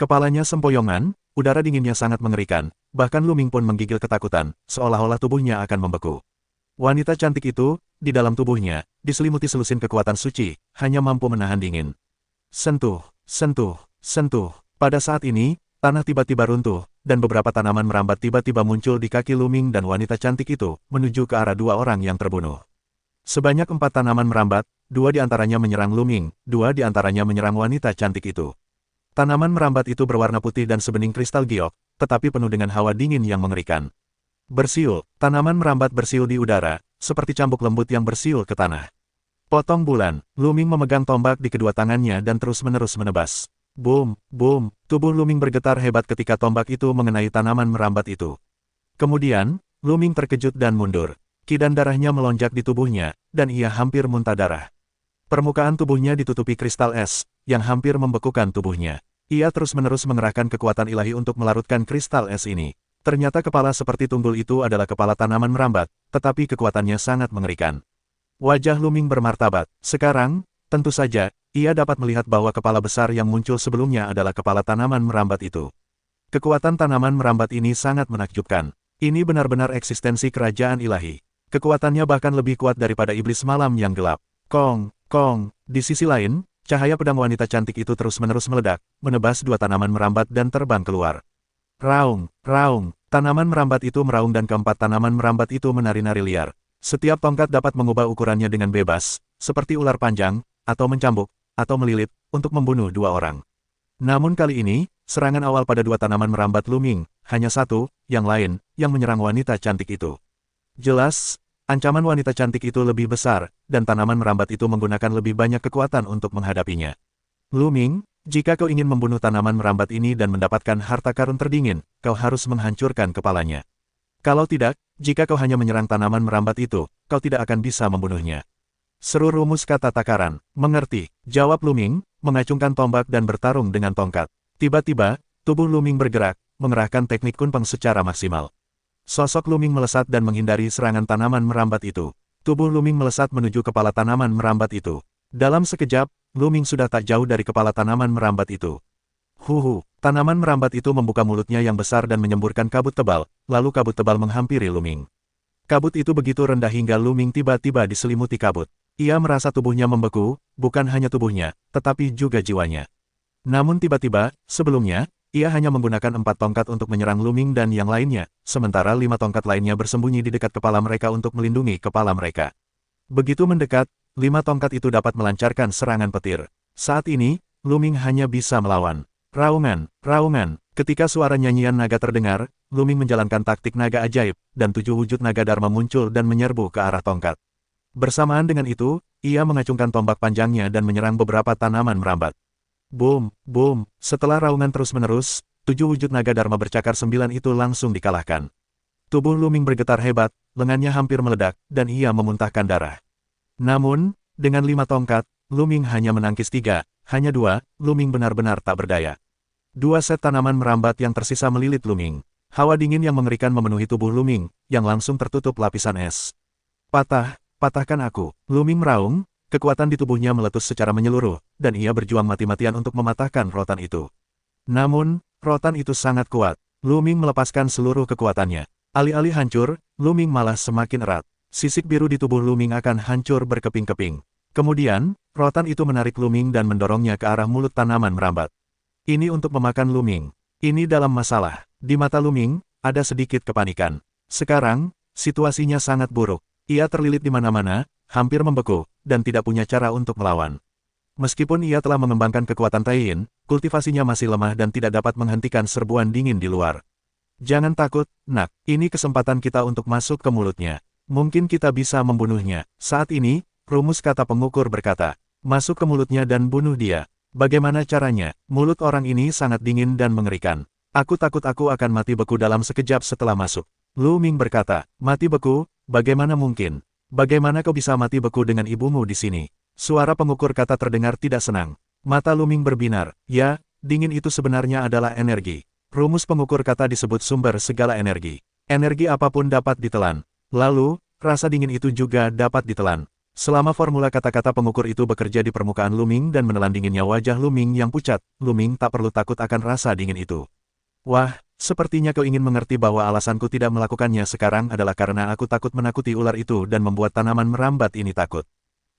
Kepalanya sempoyongan, udara dinginnya sangat mengerikan, bahkan Luming pun menggigil ketakutan, seolah-olah tubuhnya akan membeku. Wanita cantik itu, di dalam tubuhnya, diselimuti selusin kekuatan suci, hanya mampu menahan dingin. Sentuh, sentuh, sentuh. Pada saat ini, tanah tiba-tiba runtuh, dan beberapa tanaman merambat tiba-tiba muncul di kaki Luming dan wanita cantik itu, menuju ke arah dua orang yang terbunuh. Sebanyak 4 tanaman merambat, 2 di antaranya menyerang Luming, 2 di antaranya menyerang wanita cantik itu. Tanaman merambat itu berwarna putih dan sebening kristal giok, tetapi penuh dengan hawa dingin yang mengerikan. Bersiul, tanaman merambat bersiul di udara, seperti cambuk lembut yang bersiul ke tanah. Potong bulan, Luming memegang tombak di kedua tangannya dan terus-menerus menebas. Boom, boom, tubuh Luming bergetar hebat ketika tombak itu mengenai tanaman merambat itu. Kemudian, Luming terkejut dan mundur. Kidan darahnya melonjak di tubuhnya, dan ia hampir muntah darah. Permukaan tubuhnya ditutupi kristal es, yang hampir membekukan tubuhnya. Ia terus-menerus mengerahkan kekuatan ilahi untuk melarutkan kristal es ini. Ternyata kepala seperti tunggul itu adalah kepala tanaman merambat, tetapi kekuatannya sangat mengerikan. Wajah Luming bermartabat. Sekarang, tentu saja, ia dapat melihat bahwa kepala besar yang muncul sebelumnya adalah kepala tanaman merambat itu. Kekuatan tanaman merambat ini sangat menakjubkan. Ini benar-benar eksistensi kerajaan ilahi. Kekuatannya bahkan lebih kuat daripada iblis malam yang gelap. Kong, kong. Di sisi lain, cahaya pedang wanita cantik itu terus-menerus meledak, menebas 2 tanaman merambat dan terbang keluar. Raung, raung. Tanaman merambat itu meraung dan keempat tanaman merambat itu menari-nari liar. Setiap tongkat dapat mengubah ukurannya dengan bebas, seperti ular panjang, atau mencambuk, atau melilit, untuk membunuh 2 orang. Namun kali ini, serangan awal pada 2 tanaman merambat Luming, hanya satu, yang lain, yang menyerang wanita cantik itu. Jelas, ancaman wanita cantik itu lebih besar, dan tanaman merambat itu menggunakan lebih banyak kekuatan untuk menghadapinya. Luming, jika kau ingin membunuh tanaman merambat ini dan mendapatkan harta karun terdingin, kau harus menghancurkan kepalanya. Kalau tidak, jika kau hanya menyerang tanaman merambat itu, kau tidak akan bisa membunuhnya. Seru rumus kata takaran. Mengerti, jawab Luming, mengacungkan tombak dan bertarung dengan tongkat. Tiba-tiba, tubuh Luming bergerak, mengerahkan teknik kunpeng secara maksimal. Sosok Luming melesat dan menghindari serangan tanaman merambat itu. Tubuh Luming melesat menuju kepala tanaman merambat itu. Dalam sekejap, Luming sudah tak jauh dari kepala tanaman merambat itu. Huhu, tanaman merambat itu membuka mulutnya yang besar dan menyemburkan kabut tebal, lalu kabut tebal menghampiri Luming. Kabut itu begitu rendah hingga Luming tiba-tiba diselimuti kabut. Ia merasa tubuhnya membeku, bukan hanya tubuhnya, tetapi juga jiwanya. Namun tiba-tiba, sebelumnya, ia hanya menggunakan 4 tongkat untuk menyerang Luming dan yang lainnya, sementara 5 tongkat lainnya bersembunyi di dekat kepala mereka untuk melindungi kepala mereka. Begitu mendekat, 5 tongkat itu dapat melancarkan serangan petir. Saat ini, Luming hanya bisa melawan. Raungan, raungan. Ketika suara nyanyian naga terdengar, Luming menjalankan taktik naga ajaib, dan 7 wujud naga dharma muncul dan menyerbu ke arah tongkat. Bersamaan dengan itu, ia mengacungkan tombak panjangnya dan menyerang beberapa tanaman merambat. Boom, boom. Setelah raungan terus-menerus, 7 wujud naga dharma bercakar 9 itu langsung dikalahkan. Tubuh Luming bergetar hebat, lengannya hampir meledak, dan ia memuntahkan darah. Namun, dengan 5 tongkat, Luming hanya menangkis 3, hanya 2, Luming benar-benar tak berdaya. 2 set tanaman merambat yang tersisa melilit Luming. Hawa dingin yang mengerikan memenuhi tubuh Luming, yang langsung tertutup lapisan es. Patahkan aku. Luming meraung, kekuatan di tubuhnya meletus secara menyeluruh, dan ia berjuang mati-matian untuk mematahkan rotan itu. Namun, rotan itu sangat kuat. Luming melepaskan seluruh kekuatannya. Alih-alih hancur, Luming malah semakin erat. Sisik biru di tubuh Luming akan hancur berkeping-keping. Kemudian, rotan itu menarik Luming dan mendorongnya ke arah mulut tanaman merambat. Ini untuk memakan Luming. Ini dalam masalah. Di mata Luming, ada sedikit kepanikan. Sekarang, situasinya sangat buruk. Ia terlilit di mana-mana, hampir membeku, dan tidak punya cara untuk melawan. Meskipun ia telah mengembangkan kekuatan Taiyin, kultivasinya masih lemah dan tidak dapat menghentikan serbuan dingin di luar. Jangan takut, nak. Ini kesempatan kita untuk masuk ke mulutnya. Mungkin kita bisa membunuhnya. Saat ini, rumus kata pengukur berkata, masuk ke mulutnya dan bunuh dia. Bagaimana caranya? Mulut orang ini sangat dingin dan mengerikan. Aku takut aku akan mati beku dalam sekejap setelah masuk. Luming berkata, mati beku? Bagaimana mungkin? Bagaimana kau bisa mati beku dengan ibumu di sini? Suara pengukur kata terdengar tidak senang. Mata Luming berbinar. Ya, dingin itu sebenarnya adalah energi. Rumus pengukur kata disebut sumber segala energi. Energi apapun dapat ditelan. Lalu, rasa dingin itu juga dapat ditelan. Selama formula kata-kata pengukur itu bekerja di permukaan Luming dan menelan dinginnya wajah Luming yang pucat, Luming tak perlu takut akan rasa dingin itu. Wah, sepertinya kau ingin mengerti bahwa alasanku tidak melakukannya sekarang adalah karena aku takut menakuti ular itu dan membuat tanaman merambat ini takut.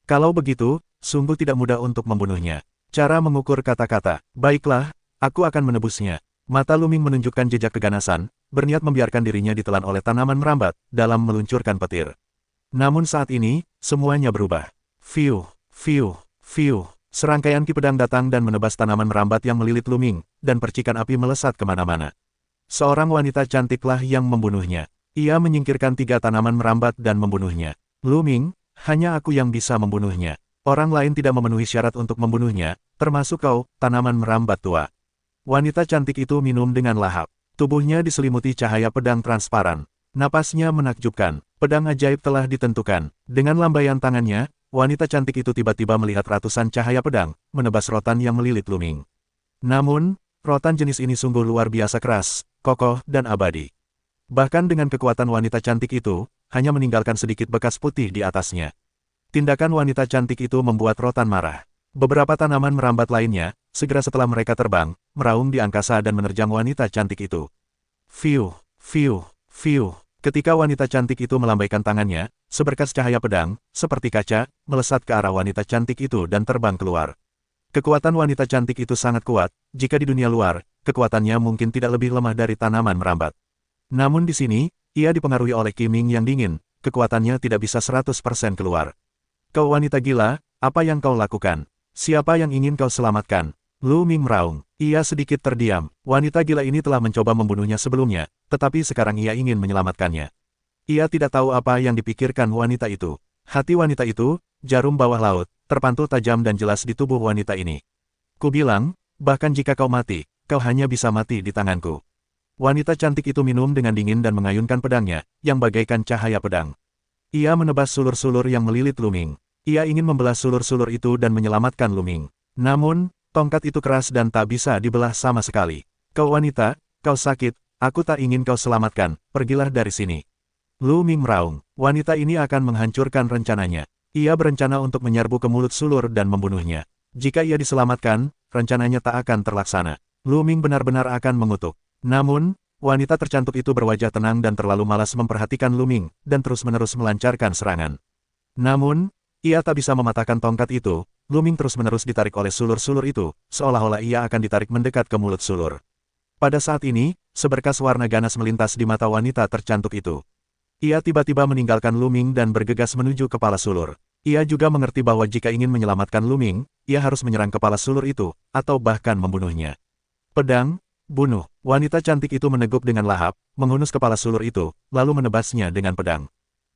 Kalau begitu, sungguh tidak mudah untuk membunuhnya. Cara mengukur kata-kata. Baiklah, aku akan menebusnya. Mata Luming menunjukkan jejak keganasan, berniat membiarkan dirinya ditelan oleh tanaman merambat, dalam meluncurkan petir. Namun saat ini, semuanya berubah. Fiu, fiu, fiu. Serangkaian ki pedang datang dan menebas tanaman merambat yang melilit Luming, dan percikan api melesat kemana-mana. Seorang wanita cantiklah yang membunuhnya. Ia menyingkirkan 3 tanaman merambat dan membunuhnya. Luming, hanya aku yang bisa membunuhnya. Orang lain tidak memenuhi syarat untuk membunuhnya, termasuk kau, tanaman merambat tua. Wanita cantik itu minum dengan lahap. Tubuhnya diselimuti cahaya pedang transparan. Napasnya menakjubkan. Pedang ajaib telah ditentukan. Dengan lambaian tangannya, wanita cantik itu tiba-tiba melihat ratusan cahaya pedang, menebas rotan yang melilit Luming. Namun, rotan jenis ini sungguh luar biasa keras, kokoh, dan abadi. Bahkan dengan kekuatan wanita cantik itu, hanya meninggalkan sedikit bekas putih di atasnya. Tindakan wanita cantik itu membuat rotan marah. Beberapa tanaman merambat lainnya, segera setelah mereka terbang, meraung di angkasa dan menerjang wanita cantik itu. Fiu, fiu, fiu. Ketika wanita cantik itu melambaikan tangannya, seberkas cahaya pedang, seperti kaca, melesat ke arah wanita cantik itu dan terbang keluar. Kekuatan wanita cantik itu sangat kuat, jika di dunia luar, kekuatannya mungkin tidak lebih lemah dari tanaman merambat. Namun di sini, ia dipengaruhi oleh Qiming yang dingin, kekuatannya tidak bisa 100% keluar. Kau wanita gila, apa yang kau lakukan? Siapa yang ingin kau selamatkan? Luming meraung. Ia sedikit terdiam. Wanita gila ini telah mencoba membunuhnya sebelumnya, tetapi sekarang ia ingin menyelamatkannya. Ia tidak tahu apa yang dipikirkan wanita itu. Hati wanita itu, jarum bawah laut, terpantul tajam dan jelas di tubuh wanita ini. Ku bilang, bahkan jika kau mati, kau hanya bisa mati di tanganku. Wanita cantik itu minum dengan dingin dan mengayunkan pedangnya, yang bagaikan cahaya pedang. Ia menebas sulur-sulur yang melilit Luming. Ia ingin membelah sulur-sulur itu dan menyelamatkan Luming. Namun, tongkat itu keras dan tak bisa dibelah sama sekali. Kau wanita, kau sakit, aku tak ingin kau selamatkan, pergilah dari sini. Luming meraung. Wanita ini akan menghancurkan rencananya. Ia berencana untuk menyerbu ke mulut sulur dan membunuhnya. Jika ia diselamatkan, rencananya tak akan terlaksana. Luming benar-benar akan mengutuk. Namun, wanita tercantik itu berwajah tenang dan terlalu malas memperhatikan Luming, dan terus-menerus melancarkan serangan. Namun, ia tak bisa mematahkan tongkat itu. Luming terus-menerus ditarik oleh sulur-sulur itu, seolah-olah ia akan ditarik mendekat ke mulut sulur. Pada saat ini, seberkas warna ganas melintas di mata wanita tercantik itu. Ia tiba-tiba meninggalkan Luming dan bergegas menuju kepala sulur. Ia juga mengerti bahwa jika ingin menyelamatkan Luming, ia harus menyerang kepala sulur itu, atau bahkan membunuhnya. Pedang, bunuh. Wanita cantik itu meneguk dengan lahap, menghunus kepala sulur itu, lalu menebasnya dengan pedang.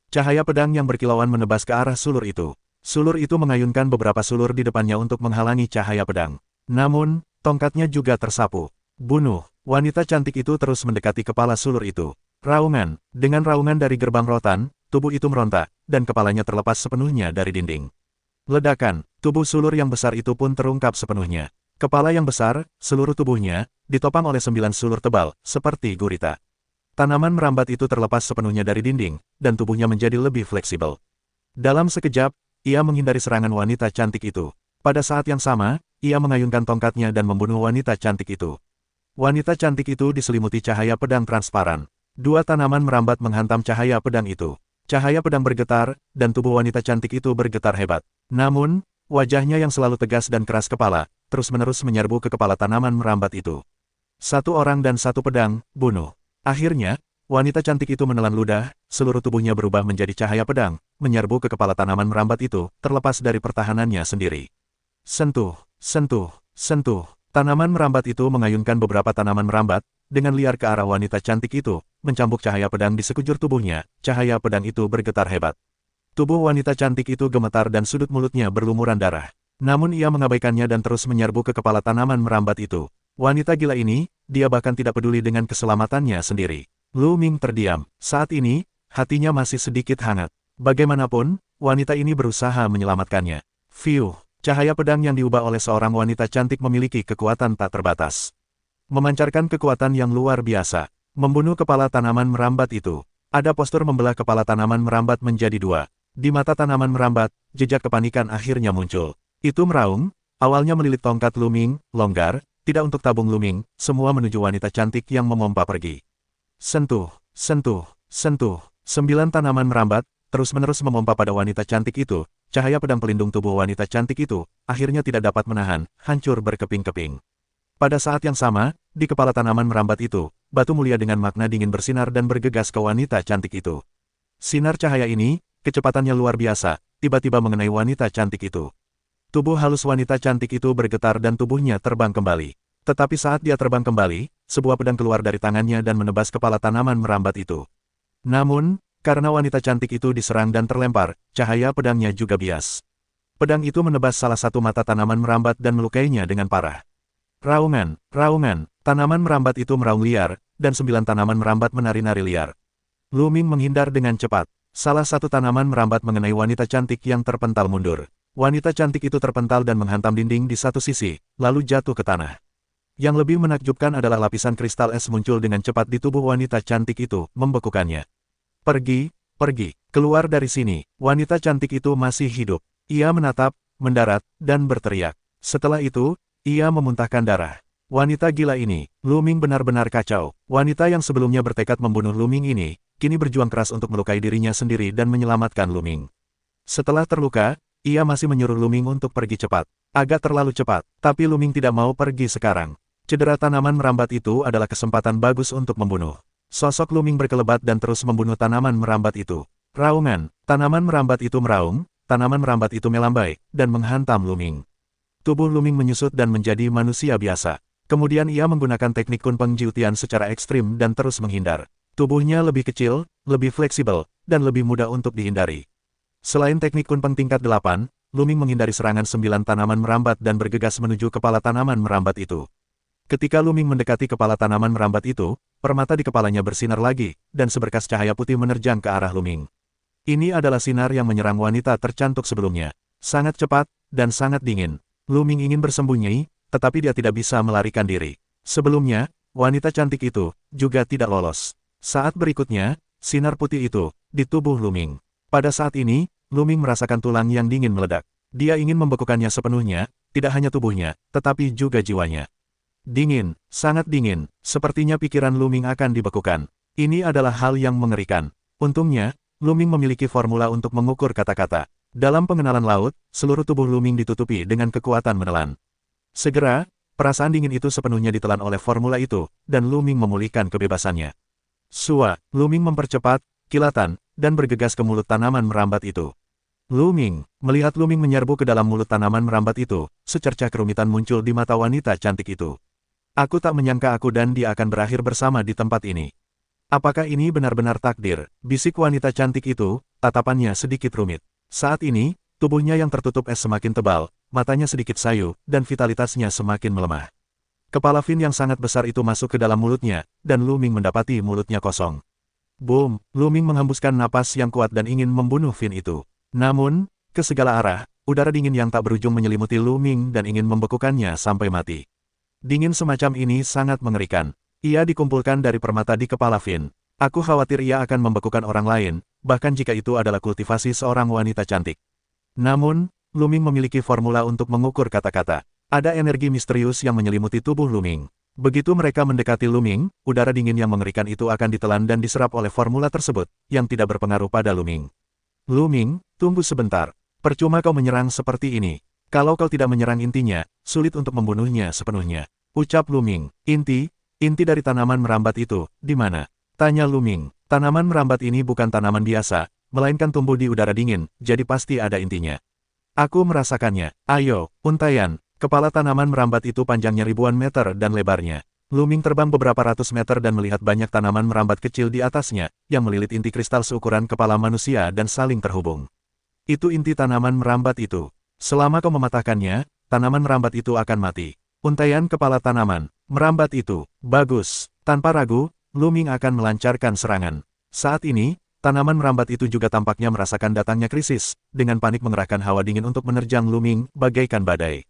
Cahaya pedang yang berkilauan menebas ke arah sulur itu. Sulur itu mengayunkan beberapa sulur di depannya untuk menghalangi cahaya pedang. Namun, tongkatnya juga tersapu. Bunuh. Wanita cantik itu terus mendekati kepala sulur itu. Raungan. Dengan raungan dari gerbang rotan, tubuh itu meronta, dan kepalanya terlepas sepenuhnya dari dinding. Ledakan. Tubuh sulur yang besar itu pun terungkap sepenuhnya. Kepala yang besar, seluruh tubuhnya, ditopang oleh 9 sulur tebal, seperti gurita. Tanaman merambat itu terlepas sepenuhnya dari dinding, dan tubuhnya menjadi lebih fleksibel. Dalam sekejap, ia menghindari serangan wanita cantik itu. Pada saat yang sama, ia mengayunkan tongkatnya dan membunuh wanita cantik itu. Wanita cantik itu diselimuti cahaya pedang transparan. 2 tanaman merambat menghantam cahaya pedang itu. Cahaya pedang bergetar, dan tubuh wanita cantik itu bergetar hebat. Namun, wajahnya yang selalu tegas dan keras kepala, terus-menerus menyerbu ke kepala tanaman merambat itu. 1 orang dan 1 pedang, bunuh. Akhirnya, wanita cantik itu menelan ludah, seluruh tubuhnya berubah menjadi cahaya pedang, menyerbu ke kepala tanaman merambat itu, terlepas dari pertahanannya sendiri. Sentuh, sentuh, sentuh. Tanaman merambat itu mengayunkan beberapa tanaman merambat, dengan liar ke arah wanita cantik itu, mencambuk cahaya pedang di sekujur tubuhnya, cahaya pedang itu bergetar hebat. Tubuh wanita cantik itu gemetar dan sudut mulutnya berlumuran darah. Namun ia mengabaikannya dan terus menyerbu ke kepala tanaman merambat itu. Wanita gila ini, dia bahkan tidak peduli dengan keselamatannya sendiri. Luming terdiam. Saat ini, hatinya masih sedikit hangat. Bagaimanapun, wanita ini berusaha menyelamatkannya. Fiu, cahaya pedang yang diubah oleh seorang wanita cantik memiliki kekuatan tak terbatas. Memancarkan kekuatan yang luar biasa. Membunuh kepala tanaman merambat itu. Ada postur membelah kepala tanaman merambat menjadi 2. Di mata tanaman merambat, jejak kepanikan akhirnya muncul. Itu meraung, awalnya melilit tongkat Luming, longgar, tidak untuk tabung Luming, semua menuju wanita cantik yang memompa pergi. Sentuh, sentuh, sentuh. 9 tanaman merambat, terus-menerus memompa pada wanita cantik itu. Cahaya pedang pelindung tubuh wanita cantik itu, akhirnya tidak dapat menahan, hancur berkeping-keping. Pada saat yang sama, di kepala tanaman merambat itu, batu mulia dengan makna dingin bersinar dan bergegas ke wanita cantik itu. Sinar cahaya ini, kecepatannya luar biasa, tiba-tiba mengenai wanita cantik itu. Tubuh halus wanita cantik itu bergetar dan tubuhnya terbang kembali. Tetapi saat dia terbang kembali, sebuah pedang keluar dari tangannya dan menebas kepala tanaman merambat itu. Namun, karena wanita cantik itu diserang dan terlempar, cahaya pedangnya juga bias. Pedang itu menebas salah satu mata tanaman merambat dan melukainya dengan parah. Raungan, raungan, tanaman merambat itu meraung liar, dan 9 tanaman merambat menari-nari liar. Luming menghindar dengan cepat. Salah satu tanaman merambat mengenai wanita cantik yang terpental mundur. Wanita cantik itu terpental dan menghantam dinding di satu sisi, lalu jatuh ke tanah. Yang lebih menakjubkan adalah lapisan kristal es muncul dengan cepat di tubuh wanita cantik itu, membekukannya. Pergi, pergi, keluar dari sini. Wanita cantik itu masih hidup. Ia menatap, mendarat, dan berteriak. Setelah itu, ia memuntahkan darah. Wanita gila ini, Luming benar-benar kacau. Wanita yang sebelumnya bertekad membunuh Luming ini, kini berjuang keras untuk melukai dirinya sendiri dan menyelamatkan Luming. Setelah terluka, ia masih menyuruh Luming untuk pergi cepat. Agak terlalu cepat, tapi Luming tidak mau pergi sekarang. Cedera tanaman merambat itu adalah kesempatan bagus untuk membunuh. Sosok Luming berkelebat dan terus membunuh tanaman merambat itu. Raungan, tanaman merambat itu meraung, tanaman merambat itu melambai, dan menghantam Luming. Tubuh Luming menyusut dan menjadi manusia biasa. Kemudian ia menggunakan teknik Kunpeng Jiutian secara ekstrim dan terus menghindar. Tubuhnya lebih kecil, lebih fleksibel, dan lebih mudah untuk dihindari. Selain teknik Kunpeng tingkat 8, Luming menghindari serangan 9 tanaman merambat dan bergegas menuju kepala tanaman merambat itu. Ketika Luming mendekati kepala tanaman merambat itu, permata di kepalanya bersinar lagi, dan seberkas cahaya putih menerjang ke arah Luming. Ini adalah sinar yang menyerang wanita tercantik sebelumnya. Sangat cepat, dan sangat dingin. Luming ingin bersembunyi, tetapi dia tidak bisa melarikan diri. Sebelumnya, wanita cantik itu juga tidak lolos. Saat berikutnya, sinar putih itu di tubuh Luming. Pada saat ini, Luming merasakan tulang yang dingin meledak. Dia ingin membekukannya sepenuhnya, tidak hanya tubuhnya, tetapi juga jiwanya. Dingin, sangat dingin, sepertinya pikiran Luming akan dibekukan. Ini adalah hal yang mengerikan. Untungnya, Luming memiliki formula untuk mengukur kata-kata. Dalam pengenalan laut, seluruh tubuh Luming ditutupi dengan kekuatan menelan. Segera, perasaan dingin itu sepenuhnya ditelan oleh formula itu, dan Luming memulihkan kebebasannya. Sua, Luming mempercepat, kilatan, dan bergegas ke mulut tanaman merambat itu. Luming, melihat Luming menyerbu ke dalam mulut tanaman merambat itu, secercah kerumitan muncul di mata wanita cantik itu. Aku tak menyangka aku dan dia akan berakhir bersama di tempat ini. Apakah ini benar-benar takdir? Bisik wanita cantik itu, tatapannya sedikit rumit. Saat ini, tubuhnya yang tertutup es semakin tebal, matanya sedikit sayu, dan vitalitasnya semakin melemah. Kepala Fin yang sangat besar itu masuk ke dalam mulutnya, dan Luming mendapati mulutnya kosong. Boom, Luming menghembuskan napas yang kuat dan ingin membunuh Fin itu. Namun, ke segala arah, udara dingin yang tak berujung menyelimuti Luming dan ingin membekukannya sampai mati. Dingin semacam ini sangat mengerikan. Ia dikumpulkan dari permata di kepala Fin. Aku khawatir ia akan membekukan orang lain, bahkan jika itu adalah kultivasi seorang wanita cantik. Namun, Luming memiliki formula untuk mengukur kata-kata. Ada energi misterius yang menyelimuti tubuh Luming. Begitu mereka mendekati Luming, udara dingin yang mengerikan itu akan ditelan dan diserap oleh formula tersebut, yang tidak berpengaruh pada Luming. Luming, tunggu sebentar. Percuma kau menyerang seperti ini. Kalau kau tidak menyerang intinya, sulit untuk membunuhnya sepenuhnya. Ucap Luming. Inti dari tanaman merambat itu, di mana? Tanya Luming. Tanaman merambat ini bukan tanaman biasa, melainkan tumbuh di udara dingin, jadi pasti ada intinya. Aku merasakannya. Ayo, untaian. Kepala tanaman merambat itu panjangnya ribuan meter dan lebarnya. Luming terbang beberapa ratus meter dan melihat banyak tanaman merambat kecil di atasnya, yang melilit inti kristal seukuran kepala manusia dan saling terhubung. Itu inti tanaman merambat itu. Selama kau mematahkannya, tanaman merambat itu akan mati. Untaian kepala tanaman merambat itu. Bagus. Tanpa ragu, Luming akan melancarkan serangan. Saat ini, tanaman merambat itu juga tampaknya merasakan datangnya krisis, dengan panik mengerahkan hawa dingin untuk menerjang Luming, bagaikan badai.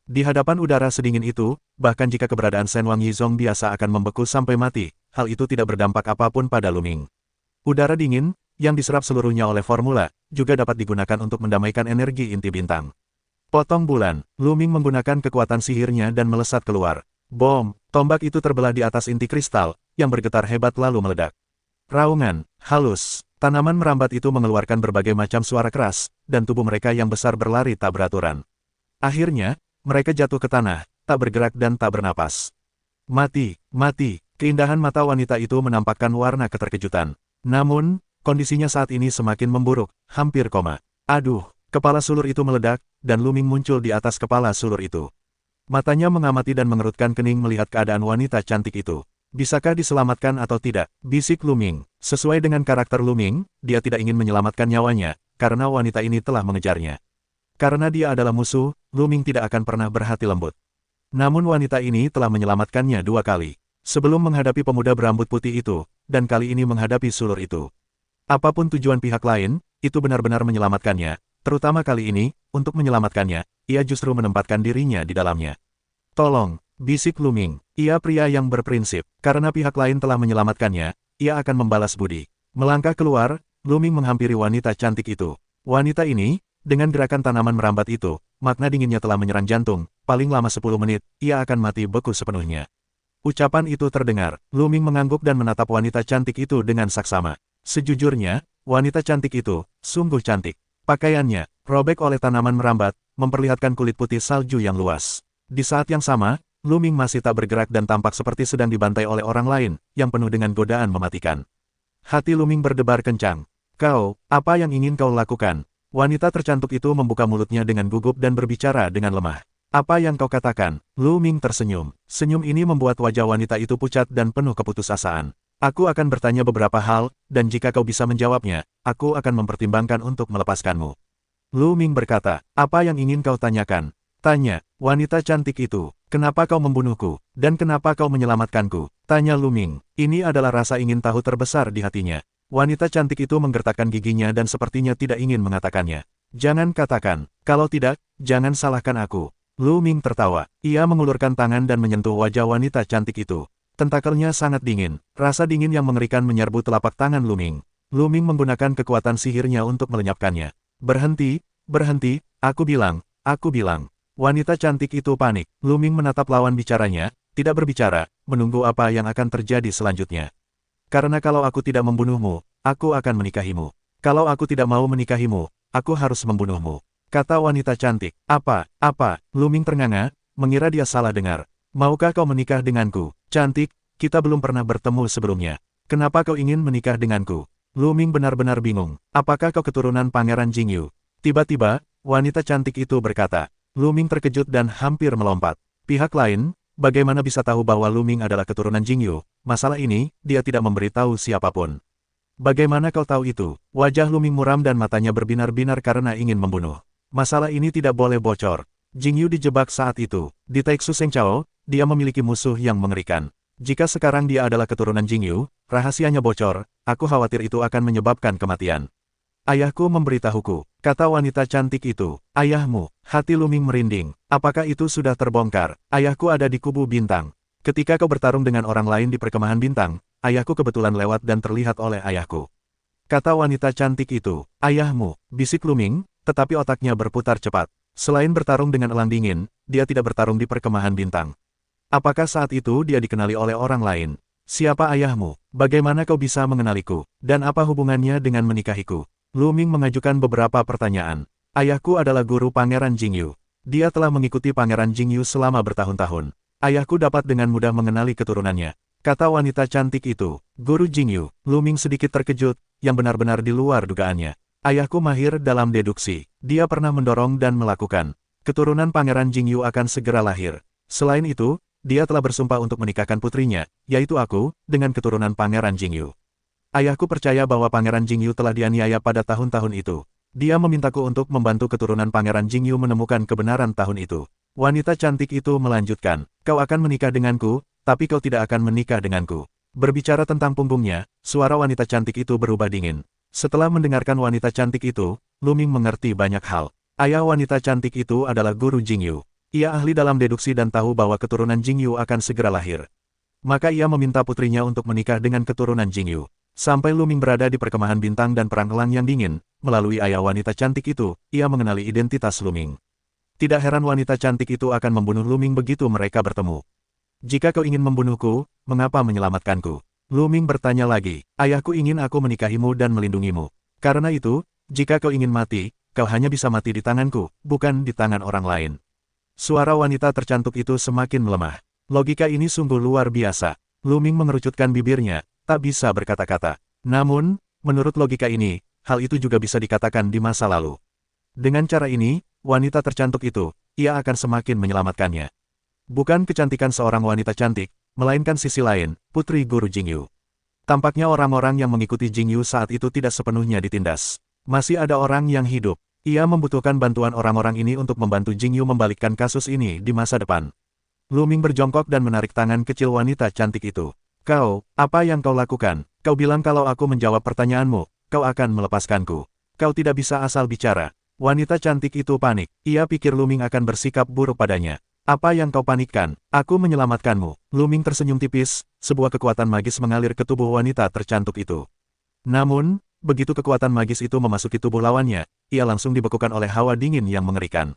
Di hadapan udara sedingin itu, bahkan jika keberadaan Shen Wang Yizong biasa akan membeku sampai mati, hal itu tidak berdampak apapun pada Luming. Udara dingin, yang diserap seluruhnya oleh formula, juga dapat digunakan untuk mendamaikan energi inti bintang. Potong bulan, Luming menggunakan kekuatan sihirnya dan melesat keluar. Bom, tombak itu terbelah di atas inti kristal, yang bergetar hebat lalu meledak. Raungan, halus, tanaman merambat itu mengeluarkan berbagai macam suara keras, dan tubuh mereka yang besar berlari tak beraturan. Akhirnya, mereka jatuh ke tanah, tak bergerak dan tak bernapas. Mati, mati, keindahan mata wanita itu menampakkan warna keterkejutan. Namun, kondisinya saat ini semakin memburuk, hampir koma. Aduh, kepala sulur itu meledak, dan Luming muncul di atas kepala sulur itu. Matanya mengamati dan mengerutkan kening melihat keadaan wanita cantik itu. Bisakah diselamatkan atau tidak? Bisik Luming. Sesuai dengan karakter Luming, dia tidak ingin menyelamatkan nyawanya, karena wanita ini telah mengejarnya. Karena dia adalah musuh, Luming tidak akan pernah berhati lembut. Namun wanita ini telah menyelamatkannya 2 kali. Sebelum menghadapi pemuda berambut putih itu, dan kali ini menghadapi sulur itu. Apapun tujuan pihak lain, itu benar-benar menyelamatkannya, terutama kali ini, untuk menyelamatkannya, ia justru menempatkan dirinya di dalamnya. Tolong, bisik Luming, ia pria yang berprinsip, karena pihak lain telah menyelamatkannya, ia akan membalas budi. Melangkah keluar, Luming menghampiri wanita cantik itu. Wanita ini, dengan gerakan tanaman merambat itu, makna dinginnya telah menyerang jantung, paling lama 10 menit, ia akan mati beku sepenuhnya. Ucapan itu terdengar, Luming mengangguk dan menatap wanita cantik itu dengan saksama. Sejujurnya, wanita cantik itu, sungguh cantik. Pakaiannya, robek oleh tanaman merambat, memperlihatkan kulit putih salju yang luas. Di saat yang sama, Luming masih tak bergerak dan tampak seperti sedang dibantai oleh orang lain, yang penuh dengan godaan mematikan. Hati Luming berdebar kencang. Kau, apa yang ingin kau lakukan? Wanita tercantik itu membuka mulutnya dengan gugup dan berbicara dengan lemah. Apa yang kau katakan? Luming tersenyum. Senyum ini membuat wajah wanita itu pucat dan penuh keputusasaan. Aku akan bertanya beberapa hal, dan jika kau bisa menjawabnya, aku akan mempertimbangkan untuk melepaskanmu. Luming berkata, apa yang ingin kau tanyakan? Tanya, wanita cantik itu, kenapa kau membunuhku, dan kenapa kau menyelamatkanku? Tanya Luming. Ini adalah rasa ingin tahu terbesar di hatinya. Wanita cantik itu menggertakkan giginya dan sepertinya tidak ingin mengatakannya. Jangan katakan, kalau tidak, jangan salahkan aku. Luming tertawa. Ia mengulurkan tangan dan menyentuh wajah wanita cantik itu. Tentakelnya sangat dingin. Rasa dingin yang mengerikan menyerbu telapak tangan Luming. Luming menggunakan kekuatan sihirnya untuk melenyapkannya. Berhenti, berhenti, aku bilang, aku bilang. Wanita cantik itu panik. Luming menatap lawan bicaranya, tidak berbicara, menunggu apa yang akan terjadi selanjutnya. Karena kalau aku tidak membunuhmu, aku akan menikahimu. Kalau aku tidak mau menikahimu, aku harus membunuhmu. Kata wanita cantik. Apa? Luming ternganga, mengira dia salah dengar. Maukah kau menikah denganku? Cantik, kita belum pernah bertemu sebelumnya. Kenapa kau ingin menikah denganku? Luming benar-benar bingung. Apakah kau keturunan Pangeran Jingyu? Tiba-tiba, wanita cantik itu berkata. Luming terkejut dan hampir melompat. Pihak lain, bagaimana bisa tahu bahwa Luming adalah keturunan Jingyu? Masalah ini, dia tidak memberitahu siapapun. Bagaimana kau tahu itu? Wajah Luming muram dan matanya berbinar-binar karena ingin membunuh. Masalah ini tidak boleh bocor. Jingyu dijebak saat itu. Di Taiksu Sengchao, dia memiliki musuh yang mengerikan. Jika sekarang dia adalah keturunan Jingyu, rahasianya bocor, aku khawatir itu akan menyebabkan kematian. Ayahku memberitahuku, kata wanita cantik itu. Ayahmu, hati Luming merinding. Apakah itu sudah terbongkar? Ayahku ada di kubu bintang. Ketika kau bertarung dengan orang lain di perkemahan bintang, ayahku kebetulan lewat dan terlihat oleh ayahku. Kata wanita cantik itu. Ayahmu, bisik Luming, tetapi otaknya berputar cepat. Selain bertarung dengan elang dingin, dia tidak bertarung di perkemahan bintang. Apakah saat itu dia dikenali oleh orang lain? Siapa ayahmu? Bagaimana kau bisa mengenaliku? Dan apa hubungannya dengan menikahiku? Luming mengajukan beberapa pertanyaan. Ayahku adalah guru Pangeran Jingyu. Dia telah mengikuti Pangeran Jingyu selama bertahun-tahun. Ayahku dapat dengan mudah mengenali keturunannya. Kata wanita cantik itu. Guru Jingyu. Luming sedikit terkejut, yang benar-benar di luar dugaannya. Ayahku mahir dalam deduksi. Dia pernah mendorong dan melakukan. Keturunan Pangeran Jingyu akan segera lahir. Selain itu, dia telah bersumpah untuk menikahkan putrinya, yaitu aku, dengan keturunan Pangeran Jingyu. Ayahku percaya bahwa Pangeran Jingyu telah dianiaya pada tahun-tahun itu. Dia memintaku untuk membantu keturunan Pangeran Jingyu menemukan kebenaran tahun itu. Wanita cantik itu melanjutkan, kau akan menikah denganku, tapi kau tidak akan menikah denganku. Berbicara tentang punggungnya, suara wanita cantik itu berubah dingin. Setelah mendengarkan wanita cantik itu, Luming mengerti banyak hal. Ayah wanita cantik itu adalah guru Jingyu. Ia ahli dalam deduksi dan tahu bahwa keturunan Jingyu akan segera lahir. Maka ia meminta putrinya untuk menikah dengan keturunan Jingyu. Sampai Luming berada di perkemahan bintang dan perang elang yang dingin, melalui ayah wanita cantik itu, ia mengenali identitas Luming. Tidak heran wanita cantik itu akan membunuh Luming begitu mereka bertemu. Jika kau ingin membunuhku, mengapa menyelamatkanku? Luming bertanya lagi, ayahku ingin aku menikahimu dan melindungimu. Karena itu, jika kau ingin mati, kau hanya bisa mati di tanganku, bukan di tangan orang lain. Suara wanita tercantik itu semakin melemah. Logika ini sungguh luar biasa. Luming mengerucutkan bibirnya, tak bisa berkata-kata. Namun, menurut logika ini, hal itu juga bisa dikatakan di masa lalu. Dengan cara ini, wanita tercantik itu, ia akan semakin menyelamatkannya. Bukan kecantikan seorang wanita cantik, melainkan sisi lain, putri guru Jingyu. Tampaknya orang-orang yang mengikuti Jingyu saat itu tidak sepenuhnya ditindas. Masih ada orang yang hidup. Ia membutuhkan bantuan orang-orang ini untuk membantu Jingyu membalikkan kasus ini di masa depan. Luming berjongkok dan menarik tangan kecil wanita cantik itu. Kau, apa yang kau lakukan? Kau bilang kalau aku menjawab pertanyaanmu, kau akan melepaskanku. Kau tidak bisa asal bicara. Wanita cantik itu panik. Ia pikir Luming akan bersikap buruk padanya. Apa yang kau panikkan? Aku menyelamatkanmu. Luming tersenyum tipis, sebuah kekuatan magis mengalir ke tubuh wanita tercantik itu. Namun, begitu kekuatan magis itu memasuki tubuh lawannya, ia langsung dibekukan oleh hawa dingin yang mengerikan.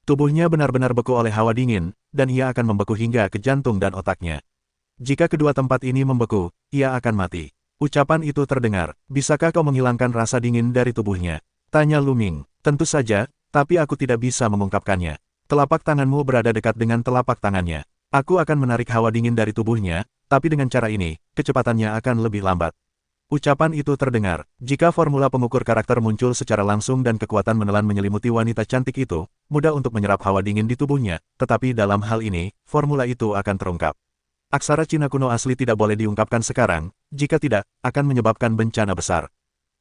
Tubuhnya benar-benar beku oleh hawa dingin, dan ia akan membeku hingga ke jantung dan otaknya. Jika kedua tempat ini membeku, ia akan mati. Ucapan itu terdengar, bisakah kau menghilangkan rasa dingin dari tubuhnya? Tanya Luming. Tentu saja, tapi aku tidak bisa mengungkapkannya. Telapak tanganmu berada dekat dengan telapak tangannya. Aku akan menarik hawa dingin dari tubuhnya, tapi dengan cara ini, kecepatannya akan lebih lambat. Ucapan itu terdengar, jika formula pengukur karakter muncul secara langsung dan kekuatan menelan menyelimuti wanita cantik itu, mudah untuk menyerap hawa dingin di tubuhnya, tetapi dalam hal ini, formula itu akan terungkap. Aksara Cina kuno asli tidak boleh diungkapkan sekarang, jika tidak, akan menyebabkan bencana besar.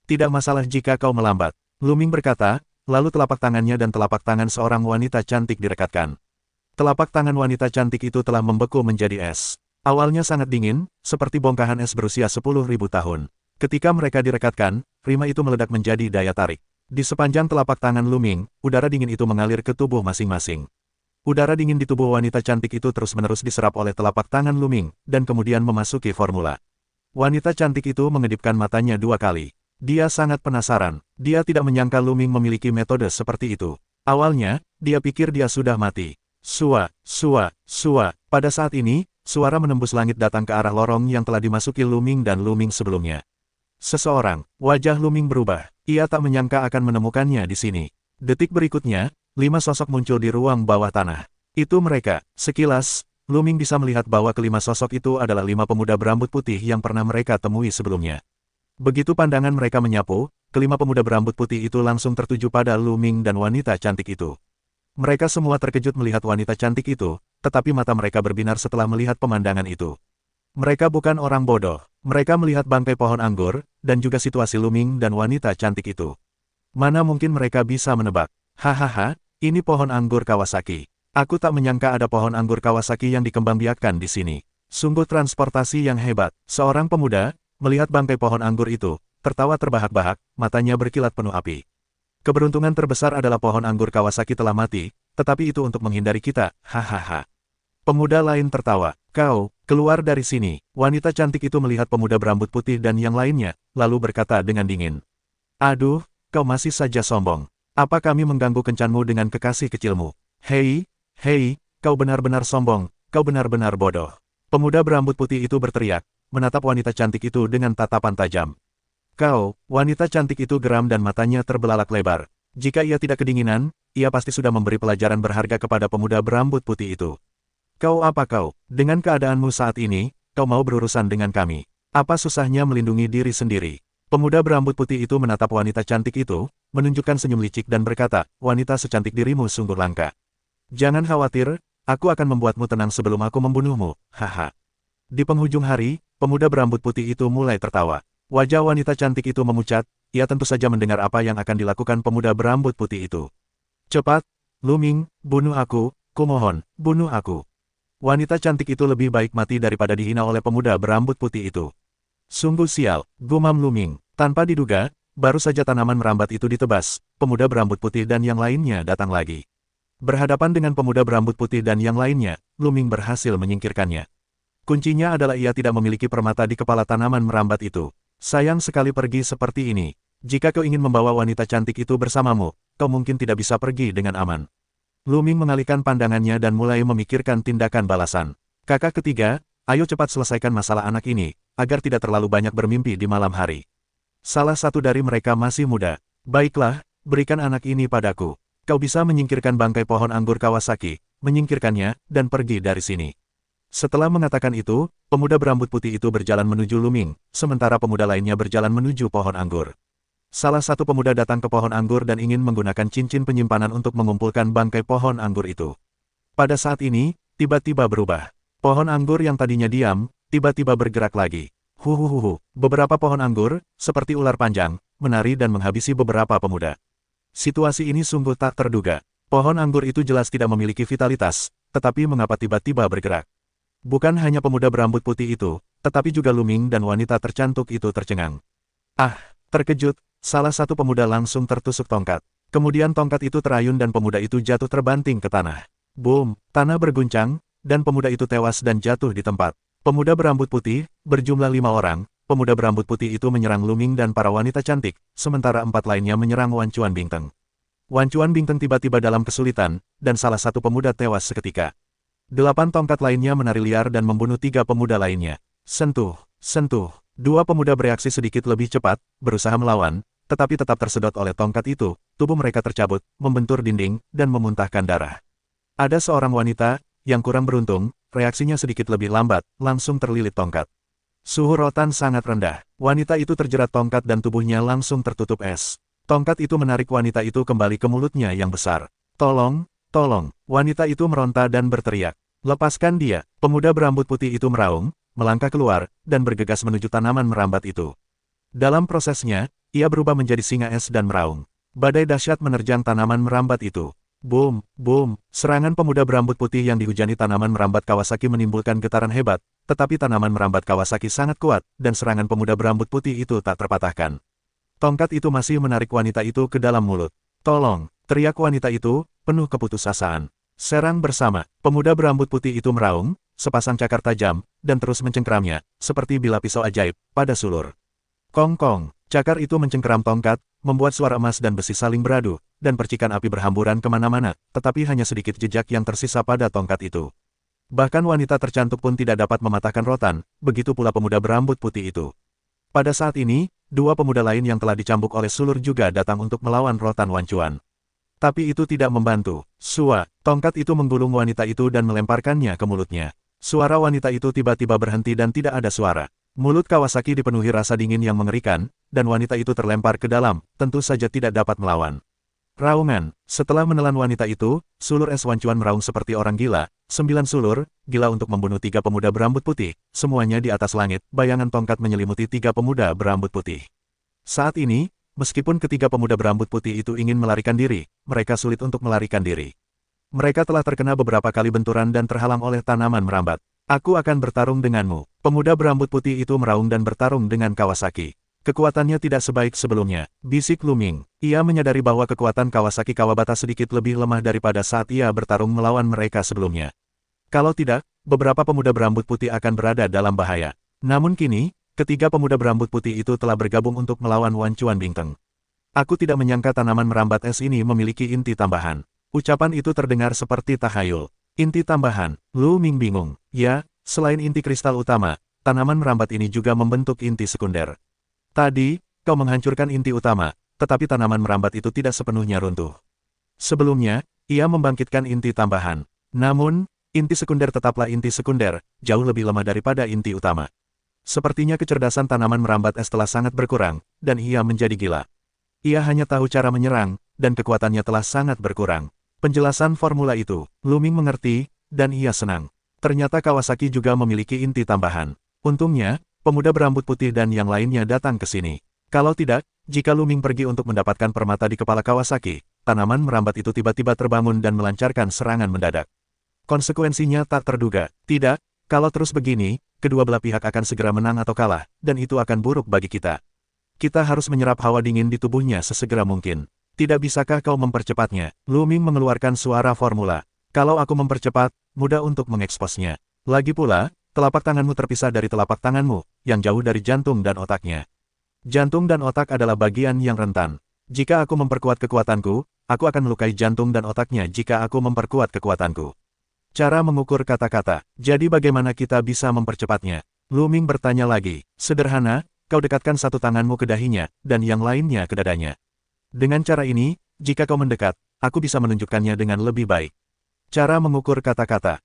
Tidak masalah jika kau melambat. Luming berkata, lalu telapak tangannya dan telapak tangan seorang wanita cantik direkatkan. Telapak tangan wanita cantik itu telah membeku menjadi es. Awalnya sangat dingin, seperti bongkahan es berusia 10.000 tahun. Ketika mereka direkatkan, rima itu meledak menjadi daya tarik. Di sepanjang telapak tangan Luming, udara dingin itu mengalir ke tubuh masing-masing. Udara dingin di tubuh wanita cantik itu terus-menerus diserap oleh telapak tangan Luming, dan kemudian memasuki formula. Wanita cantik itu mengedipkan matanya 2 kali. Dia sangat penasaran. Dia tidak menyangka Luming memiliki metode seperti itu. Awalnya, dia pikir dia sudah mati. Sua, sua, sua. Pada saat ini, suara menembus langit datang ke arah lorong yang telah dimasuki Luming dan Luming sebelumnya. Seseorang, wajah Luming berubah. Ia tak menyangka akan menemukannya di sini. Detik berikutnya, 5 sosok muncul di ruang bawah tanah. Itu mereka. Sekilas, Luming bisa melihat bahwa kelima sosok itu adalah 5 pemuda berambut putih yang pernah mereka temui sebelumnya. Begitu pandangan mereka menyapu, kelima pemuda berambut putih itu langsung tertuju pada Luming dan wanita cantik itu. Mereka semua terkejut melihat wanita cantik itu, tetapi mata mereka berbinar setelah melihat pemandangan itu. Mereka bukan orang bodoh. Mereka melihat bangkai pohon anggur, dan juga situasi Luming dan wanita cantik itu. Mana mungkin mereka bisa menebak? Hahaha, ini pohon anggur Kawasaki. Aku tak menyangka ada pohon anggur Kawasaki yang dikembangbiakkan di sini. Sungguh transportasi yang hebat. Seorang pemuda, melihat bangkai pohon anggur itu, tertawa terbahak-bahak, matanya berkilat penuh api. Keberuntungan terbesar adalah pohon anggur Kawasaki telah mati, tetapi itu untuk menghindari kita, hahaha. Pemuda lain tertawa. Kau, keluar dari sini. Wanita cantik itu melihat pemuda berambut putih dan yang lainnya, lalu berkata dengan dingin. Aduh, kau masih saja sombong. Apa kami mengganggu kencanmu dengan kekasih kecilmu? Hei, hei, kau benar-benar sombong, kau benar-benar bodoh. Pemuda berambut putih itu berteriak, menatap wanita cantik itu dengan tatapan tajam. Kau, wanita cantik itu geram dan matanya terbelalak lebar. Jika ia tidak kedinginan, ia pasti sudah memberi pelajaran berharga kepada pemuda berambut putih itu. Kau apa kau? Dengan keadaanmu saat ini, kau mau berurusan dengan kami. Apa susahnya melindungi diri sendiri? Pemuda berambut putih itu menatap wanita cantik itu, menunjukkan senyum licik dan berkata, wanita secantik dirimu sungguh langka. Jangan khawatir, aku akan membuatmu tenang sebelum aku membunuhmu, haha. Di penghujung hari, pemuda berambut putih itu mulai tertawa. Wajah wanita cantik itu memucat, ia tentu saja mendengar apa yang akan dilakukan pemuda berambut putih itu. Cepat, Luming, bunuh aku, kumohon, bunuh aku. Wanita cantik itu lebih baik mati daripada dihina oleh pemuda berambut putih itu. Sungguh sial, gumam Luming. Tanpa diduga, baru saja tanaman merambat itu ditebas, pemuda berambut putih dan yang lainnya datang lagi. Berhadapan dengan pemuda berambut putih dan yang lainnya, Luming berhasil menyingkirkannya. Kuncinya adalah ia tidak memiliki permata di kepala tanaman merambat itu. Sayang sekali pergi seperti ini. Jika kau ingin membawa wanita cantik itu bersamamu, kau mungkin tidak bisa pergi dengan aman. Lu Ming mengalihkan pandangannya dan mulai memikirkan tindakan balasan. Kakak ketiga, ayo cepat selesaikan masalah anak ini, agar tidak terlalu banyak bermimpi di malam hari. Salah satu dari mereka masih muda. Baiklah, berikan anak ini padaku. Kau bisa menyingkirkan bangkai pohon anggur Kawasaki, menyingkirkannya, dan pergi dari sini. Setelah mengatakan itu, pemuda berambut putih itu berjalan menuju Lu Ming, sementara pemuda lainnya berjalan menuju pohon anggur. Salah satu pemuda datang ke pohon anggur dan ingin menggunakan cincin penyimpanan untuk mengumpulkan bangkai pohon anggur itu. Pada saat ini, tiba-tiba berubah. Pohon anggur yang tadinya diam, tiba-tiba bergerak lagi. Huhuhuhu, beberapa pohon anggur, seperti ular panjang, menari dan menghabisi beberapa pemuda. Situasi ini sungguh tak terduga. Pohon anggur itu jelas tidak memiliki vitalitas, tetapi mengapa tiba-tiba bergerak? Bukan hanya pemuda berambut putih itu, tetapi juga Lu Ming dan wanita tercantik itu tercengang. Ah, terkejut, salah satu pemuda langsung tertusuk tongkat. Kemudian tongkat itu terayun dan pemuda itu jatuh terbanting ke tanah. Boom, tanah berguncang, dan pemuda itu tewas dan jatuh di tempat. Pemuda berambut putih, berjumlah 5 orang, pemuda berambut putih itu menyerang Lu Ming dan para wanita cantik, sementara 4 lainnya menyerang Wan Chuan Bingteng. Wan Chuan Bingteng tiba-tiba dalam kesulitan, dan salah satu pemuda tewas seketika. 8 tongkat lainnya menari liar dan membunuh 3 pemuda lainnya. Sentuh, sentuh. 2 pemuda bereaksi sedikit lebih cepat, berusaha melawan, tetapi tetap tersedot oleh tongkat itu, tubuh mereka tercabut, membentur dinding, dan memuntahkan darah. Ada seorang wanita, yang kurang beruntung, reaksinya sedikit lebih lambat, langsung terlilit tongkat. Suhu rotan sangat rendah. Wanita itu terjerat tongkat dan tubuhnya langsung tertutup es. Tongkat itu menarik wanita itu kembali ke mulutnya yang besar. Tolong, tolong. Wanita itu meronta dan berteriak. Lepaskan dia. Pemuda berambut putih itu meraung, melangkah keluar, dan bergegas menuju tanaman merambat itu. Dalam prosesnya, ia berubah menjadi singa es dan meraung. Badai dahsyat menerjang tanaman merambat itu. Boom, boom, serangan pemuda berambut putih yang dihujani tanaman merambat Kawasaki menimbulkan getaran hebat, tetapi tanaman merambat Kawasaki sangat kuat, dan serangan pemuda berambut putih itu tak terpatahkan. Tongkat itu masih menarik wanita itu ke dalam mulut. Tolong, teriak wanita itu, penuh keputusasaan. Serang bersama, pemuda berambut putih itu meraung, sepasang cakar tajam, dan terus mencengkeramnya, seperti bilah pisau ajaib, pada sulur. Kong-kong, cakar itu mencengkeram tongkat, membuat suara emas dan besi saling beradu, dan percikan api berhamburan kemana-mana, tetapi hanya sedikit jejak yang tersisa pada tongkat itu. Bahkan wanita tercantik pun tidak dapat mematahkan rotan, begitu pula pemuda berambut putih itu. Pada saat ini, 2 pemuda lain yang telah dicambuk oleh sulur juga datang untuk melawan rotan Wan Chuan. Tapi itu tidak membantu. Sua, tongkat itu menggulung wanita itu dan melemparkannya ke mulutnya. Suara wanita itu tiba-tiba berhenti dan tidak ada suara. Mulut Kawasaki dipenuhi rasa dingin yang mengerikan, dan wanita itu terlempar ke dalam, tentu saja tidak dapat melawan. Raungan, setelah menelan wanita itu, sulur es Wan Chuan meraung seperti orang gila, 9 sulur, gila untuk membunuh 3 pemuda berambut putih, semuanya di atas langit, bayangan tongkat menyelimuti 3 pemuda berambut putih. Saat ini, meskipun ketiga pemuda berambut putih itu ingin melarikan diri, mereka sulit untuk melarikan diri. Mereka telah terkena beberapa kali benturan dan terhalang oleh tanaman merambat. Aku akan bertarung denganmu. Pemuda berambut putih itu meraung dan bertarung dengan Kawasaki. Kekuatannya tidak sebaik sebelumnya, bisik Lu Ming. Ia menyadari bahwa kekuatan Kawasaki Kawabata sedikit lebih lemah daripada saat ia bertarung melawan mereka sebelumnya. Kalau tidak, beberapa pemuda berambut putih akan berada dalam bahaya. Namun kini, ketiga pemuda berambut putih itu telah bergabung untuk melawan Wan Chuan Bingteng. Aku tidak menyangka tanaman merambat es ini memiliki inti tambahan. Ucapan itu terdengar seperti tahayul. Inti tambahan, Lu Ming bingung. Ya, selain inti kristal utama, tanaman merambat ini juga membentuk inti sekunder. Tadi, kau menghancurkan inti utama, tetapi tanaman merambat itu tidak sepenuhnya runtuh. Sebelumnya, ia membangkitkan inti tambahan. Namun, inti sekunder tetaplah inti sekunder, jauh lebih lemah daripada inti utama. Sepertinya kecerdasan tanaman merambat es telah sangat berkurang, dan ia menjadi gila. Ia hanya tahu cara menyerang, dan kekuatannya telah sangat berkurang. Penjelasan formula itu, Lu Ming mengerti, dan ia senang. Ternyata Kawasaki juga memiliki inti tambahan. Untungnya, pemuda berambut putih dan yang lainnya datang ke sini. Kalau tidak, jika Lu Ming pergi untuk mendapatkan permata di kepala Kawasaki, tanaman merambat itu tiba-tiba terbangun dan melancarkan serangan mendadak. Konsekuensinya tak terduga. Tidak, kalau terus begini, kedua belah pihak akan segera menang atau kalah, dan itu akan buruk bagi kita. Kita harus menyerap hawa dingin di tubuhnya sesegera mungkin. Tidak bisakah kau mempercepatnya? Lu Ming mengeluarkan suara formula. Kalau aku mempercepat, mudah untuk mengeksposnya. Lagi pula, telapak tanganmu terpisah dari telapak tanganmu, yang jauh dari jantung dan otaknya. Jantung dan otak adalah bagian yang rentan. Jika aku memperkuat kekuatanku, aku akan melukai jantung dan otaknya jika aku memperkuat kekuatanku. Cara mengukur kata-kata. Jadi bagaimana kita bisa mempercepatnya? Lu Ming bertanya lagi. Sederhana, kau dekatkan satu tanganmu ke dahinya, dan yang lainnya ke dadanya. Dengan cara ini, jika kau mendekat, aku bisa menunjukkannya dengan lebih baik. Cara mengukur kata-kata.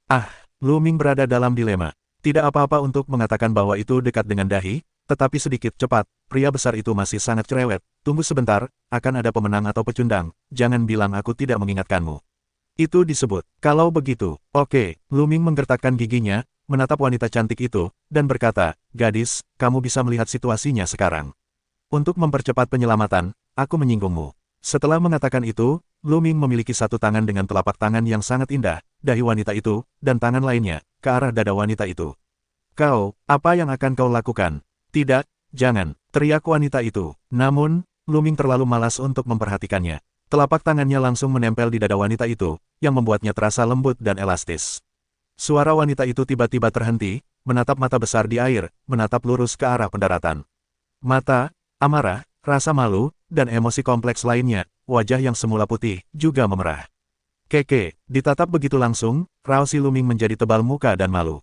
Lu Ming berada dalam dilema. Tidak apa-apa untuk mengatakan bahwa itu dekat dengan dahi, tetapi sedikit cepat, pria besar itu masih sangat cerewet. Tunggu sebentar, akan ada pemenang atau pecundang, jangan bilang aku tidak mengingatkanmu. Itu disebut. Kalau begitu, oke. Lu Ming menggertakkan giginya, menatap wanita cantik itu, dan berkata, gadis, kamu bisa melihat situasinya sekarang. Untuk mempercepat penyelamatan, aku menyinggungmu. Setelah mengatakan itu, Lu Ming memiliki satu tangan dengan telapak tangan yang sangat indah, dahi wanita itu, dan tangan lainnya, ke arah dada wanita itu. Kau, apa yang akan kau lakukan? Tidak, jangan, teriak wanita itu. Namun, Lu Ming terlalu malas untuk memperhatikannya. Telapak tangannya langsung menempel di dada wanita itu, yang membuatnya terasa lembut dan elastis. Suara wanita itu tiba-tiba terhenti, menatap mata besar di air, menatap lurus ke arah pendaratan. Mata, amarah, rasa malu, dan emosi kompleks lainnya, wajah yang semula putih, juga memerah. Keke, ditatap begitu langsung, raut si Lu Ming menjadi tebal muka dan malu.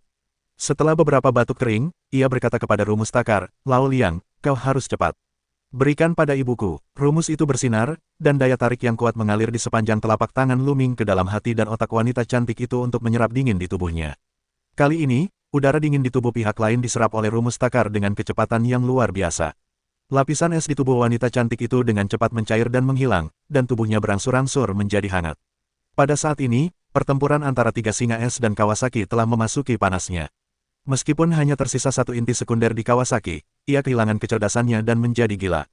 Setelah beberapa batuk kering, ia berkata kepada rumus takar, Lao Liang, kau harus cepat. Berikan pada ibuku. Rumus itu bersinar, dan daya tarik yang kuat mengalir di sepanjang telapak tangan Lu Ming ke dalam hati dan otak wanita cantik itu untuk menyerap dingin di tubuhnya. Kali ini, udara dingin di tubuh pihak lain diserap oleh rumus takar dengan kecepatan yang luar biasa. Lapisan es di tubuh wanita cantik itu dengan cepat mencair dan menghilang, dan tubuhnya berangsur-angsur menjadi hangat. Pada saat ini, pertempuran antara tiga singa es dan Kawasaki telah memasuki panasnya. Meskipun hanya tersisa 1 inti sekunder di Kawasaki, ia kehilangan kecerdasannya dan menjadi gila.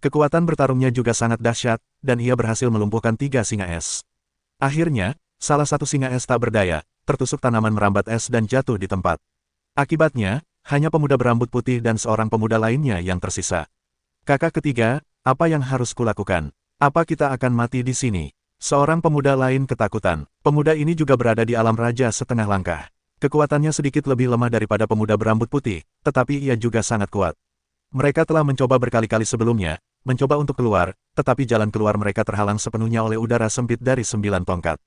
Kekuatan bertarungnya juga sangat dahsyat, dan ia berhasil melumpuhkan 3 singa es. Akhirnya, salah satu singa es tak berdaya, tertusuk tanaman merambat es dan jatuh di tempat. Akibatnya, hanya pemuda berambut putih dan seorang pemuda lainnya yang tersisa. Kakak ketiga, apa yang harus kulakukan? Apa kita akan mati di sini? Seorang pemuda lain ketakutan. Pemuda ini juga berada di alam raja setengah langkah. Kekuatannya sedikit lebih lemah daripada pemuda berambut putih, tetapi ia juga sangat kuat. Mereka telah mencoba berkali-kali sebelumnya, mencoba untuk keluar, tetapi jalan keluar mereka terhalang sepenuhnya oleh udara sempit dari 9 tongkat.